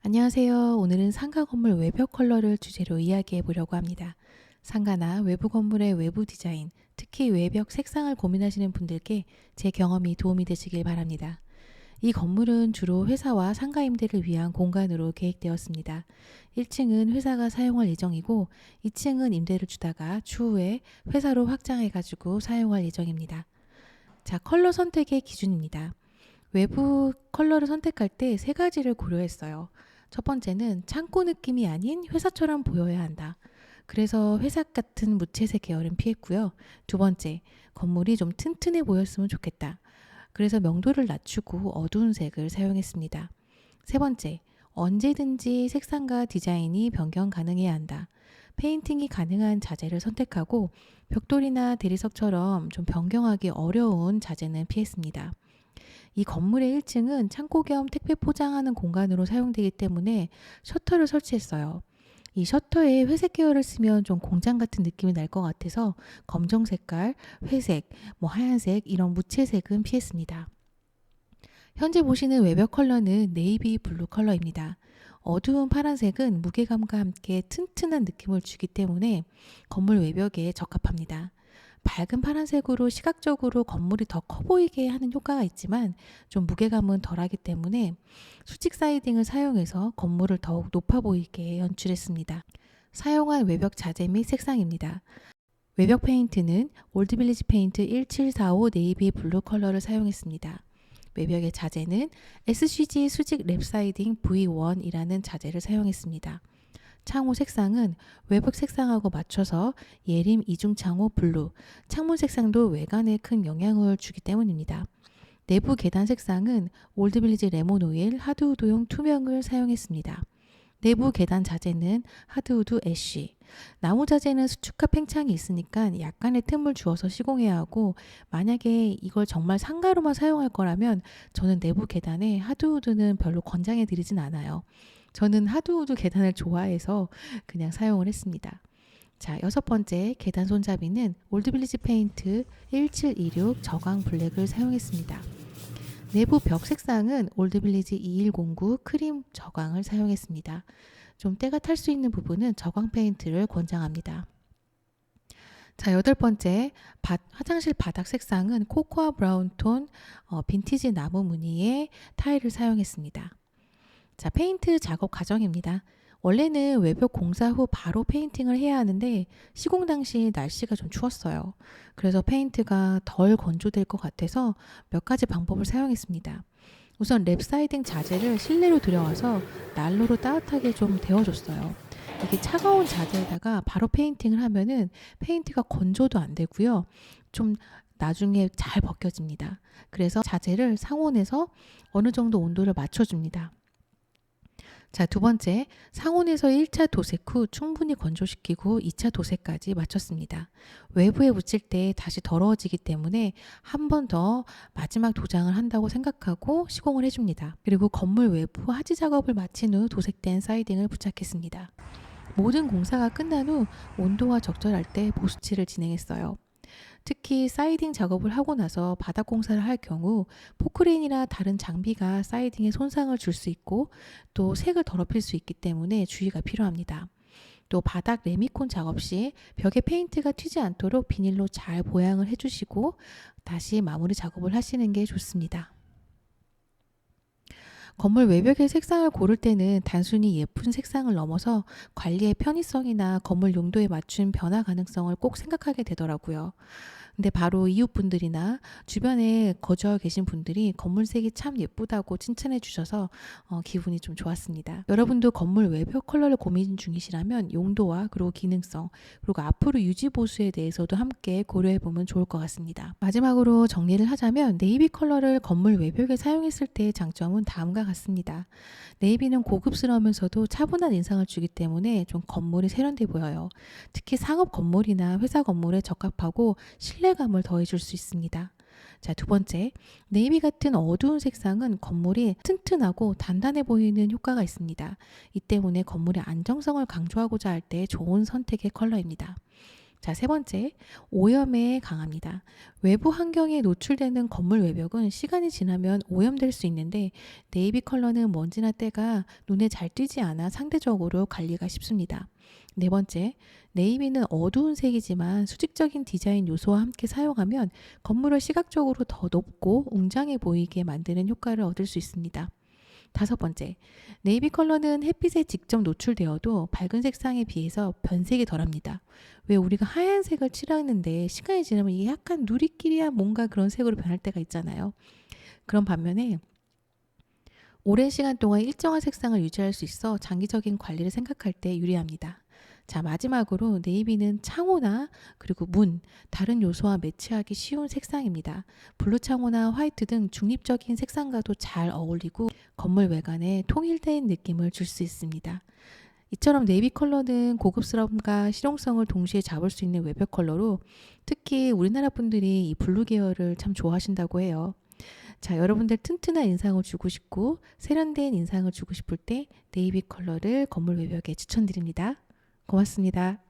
안녕하세요. 오늘은 상가 건물 외벽 컬러를 주제로 이야기해 보려고 합니다. 상가나 외부 건물의 외부 디자인, 특히 외벽 색상을 고민하시는 분들께 제 경험이 도움이 되시길 바랍니다. 이 건물은 주로 회사와 상가 임대를 위한 공간으로 계획되었습니다. 1층은 회사가 사용할 예정이고 2층은 임대를 주다가 추후에 회사로 확장해가지고 사용할 예정입니다. 자, 컬러 선택의 기준입니다. 외부 컬러를 선택할 때 세 가지를 고려했어요. 첫 번째는 창고 느낌이 아닌 회사처럼 보여야 한다. 그래서 회색 같은 무채색 계열은 피했고요. 두 번째, 건물이 좀 튼튼해 보였으면 좋겠다. 그래서 명도를 낮추고 어두운 색을 사용했습니다. 세 번째, 언제든지 색상과 디자인이 변경 가능해야 한다. 페인팅이 가능한 자재를 선택하고 벽돌이나 대리석처럼 좀 변경하기 어려운 자재는 피했습니다. 이 건물의 1층은 창고 겸 택배 포장하는 공간으로 사용되기 때문에 셔터를 설치했어요. 이 셔터에 회색 계열을 쓰면 좀 공장 같은 느낌이 날 것 같아서 검정 색깔, 회색, 하얀색 이런 무채색은 피했습니다. 현재 보시는 외벽 컬러는 네이비 블루 컬러입니다. 어두운 파란색은 무게감과 함께 튼튼한 느낌을 주기 때문에 건물 외벽에 적합합니다. 밝은 파란색으로 시각적으로 건물이 더 커 보이게 하는 효과가 있지만 좀 무게감은 덜하기 때문에 수직 사이딩을 사용해서 건물을 더욱 높아 보이게 연출했습니다. 사용한 외벽 자재 및 색상입니다. 외벽 페인트는 올드빌리지 페인트 1745 네이비 블루 컬러를 사용했습니다. 외벽의 자재는 SCG 수직 랩 사이딩 V1이라는 자재를 사용했습니다. 창호 색상은 외벽 색상하고 맞춰서 예림 이중창호 블루, 창문 색상도 외관에 큰 영향을 주기 때문입니다. 내부 계단 색상은 올드빌리지 레몬 오일 하드우드용 투명을 사용했습니다. 내부 계단 자재는 하드우드 애쉬. 나무 자재는 수축과 팽창이 있으니까 약간의 틈을 주어서 시공해야 하고, 만약에 이걸 정말 상가로만 사용할 거라면 저는 내부 계단에 하드우드는 별로 권장해 드리진 않아요. 저는 하드우드 계단을 좋아해서 그냥 사용을 했습니다. 자, 여섯 번째 계단 손잡이는 올드빌리지 페인트 1726 저광 블랙을 사용했습니다. 내부 벽 색상은 올드빌리지 2109 크림 저광을 사용했습니다. 좀 때가 탈 수 있는 부분은 저광 페인트를 권장합니다. 자, 여덟 번째 화장실 바닥 색상은 코코아 브라운 톤 빈티지 나무 무늬의 타일을 사용했습니다. 자, 페인트 작업 과정입니다. 원래는 외벽 공사 후 바로 페인팅을 해야 하는데 시공 당시 날씨가 좀 추웠어요. 그래서 페인트가 덜 건조될 것 같아서 몇 가지 방법을 사용했습니다. 우선 랩 사이딩 자재를 실내로 들여와서 난로로 따뜻하게 좀 데워줬어요. 이게 차가운 자재에다가 바로 페인팅을 하면은 페인트가 건조도 안 되고요. 좀 나중에 잘 벗겨집니다. 그래서 자재를 상온에서 어느 정도 온도를 맞춰줍니다. 자, 두 번째, 상온에서 1차 도색 후 충분히 건조시키고 2차 도색까지 마쳤습니다. 외부에 붙일 때 다시 더러워지기 때문에 한 번 더 마지막 도장을 한다고 생각하고 시공을 해줍니다. 그리고 건물 외부 하지 작업을 마친 후 도색된 사이딩을 부착했습니다. 모든 공사가 끝난 후 온도가 적절할 때 보수칠을 진행했어요. 특히 사이딩 작업을 하고 나서 바닥 공사를 할 경우 포크레인이나 다른 장비가 사이딩에 손상을 줄 수 있고 또 색을 더럽힐 수 있기 때문에 주의가 필요합니다. 또 바닥 레미콘 작업 시 벽에 페인트가 튀지 않도록 비닐로 잘 보양을 해주시고 다시 마무리 작업을 하시는 게 좋습니다. 건물 외벽의 색상을 고를 때는 단순히 예쁜 색상을 넘어서 관리의 편의성이나 건물 용도에 맞춘 변화 가능성을 꼭 생각하게 되더라고요. 근데 바로 이웃분들이나 주변에 거주하고 계신 분들이 건물색이 참 예쁘다고 칭찬해 주셔서 기분이 좀 좋았습니다. 여러분도 건물 외벽 컬러를 고민 중이시라면 용도와 그리고 기능성 그리고 앞으로 유지 보수에 대해서도 함께 고려해 보면 좋을 것 같습니다. 마지막으로 정리를 하자면 네이비 컬러를 건물 외벽에 사용했을 때의 장점은 다음과 같습니다. 네이비는 고급스러우면서도 차분한 인상을 주기 때문에 좀 건물이 세련돼 보여요. 특히 상업 건물이나 회사 건물에 적합하고 신뢰감을 더해줄 수 있습니다. 자, 두 번째, 네이비 같은 어두운 색상은 건물이 튼튼하고 단단해 보이는 효과가 있습니다. 이 때문에 건물의 안정성을 강조하고자 할 때 좋은 선택의 컬러입니다. 자, 세 번째, 오염에 강합니다. 외부 환경에 노출되는 건물 외벽은 시간이 지나면 오염될 수 있는데 네이비 컬러는 먼지나 때가 눈에 잘 띄지 않아 상대적으로 관리가 쉽습니다. 네 번째, 네이비는 어두운 색이지만 수직적인 디자인 요소와 함께 사용하면 건물을 시각적으로 더 높고 웅장해 보이게 만드는 효과를 얻을 수 있습니다. 다섯 번째, 네이비 컬러는 햇빛에 직접 노출되어도 밝은 색상에 비해서 변색이 덜합니다. 왜 우리가 하얀색을 칠하는데 시간이 지나면 이게 약간 누리끼리야 뭔가 그런 색으로 변할 때가 있잖아요. 그런 반면에 오랜 시간 동안 일정한 색상을 유지할 수 있어 장기적인 관리를 생각할 때 유리합니다. 자, 마지막으로 네이비는 창호나 그리고 문, 다른 요소와 매치하기 쉬운 색상입니다. 블루 창호나 화이트 등 중립적인 색상과도 잘 어울리고 건물 외관에 통일된 느낌을 줄 수 있습니다. 이처럼 네이비 컬러는 고급스러움과 실용성을 동시에 잡을 수 있는 외벽 컬러로 특히 우리나라 분들이 이 블루 계열을 참 좋아하신다고 해요. 자, 여러분들 튼튼한 인상을 주고 싶고 세련된 인상을 주고 싶을 때 네이비 컬러를 건물 외벽에 추천드립니다. 고맙습니다.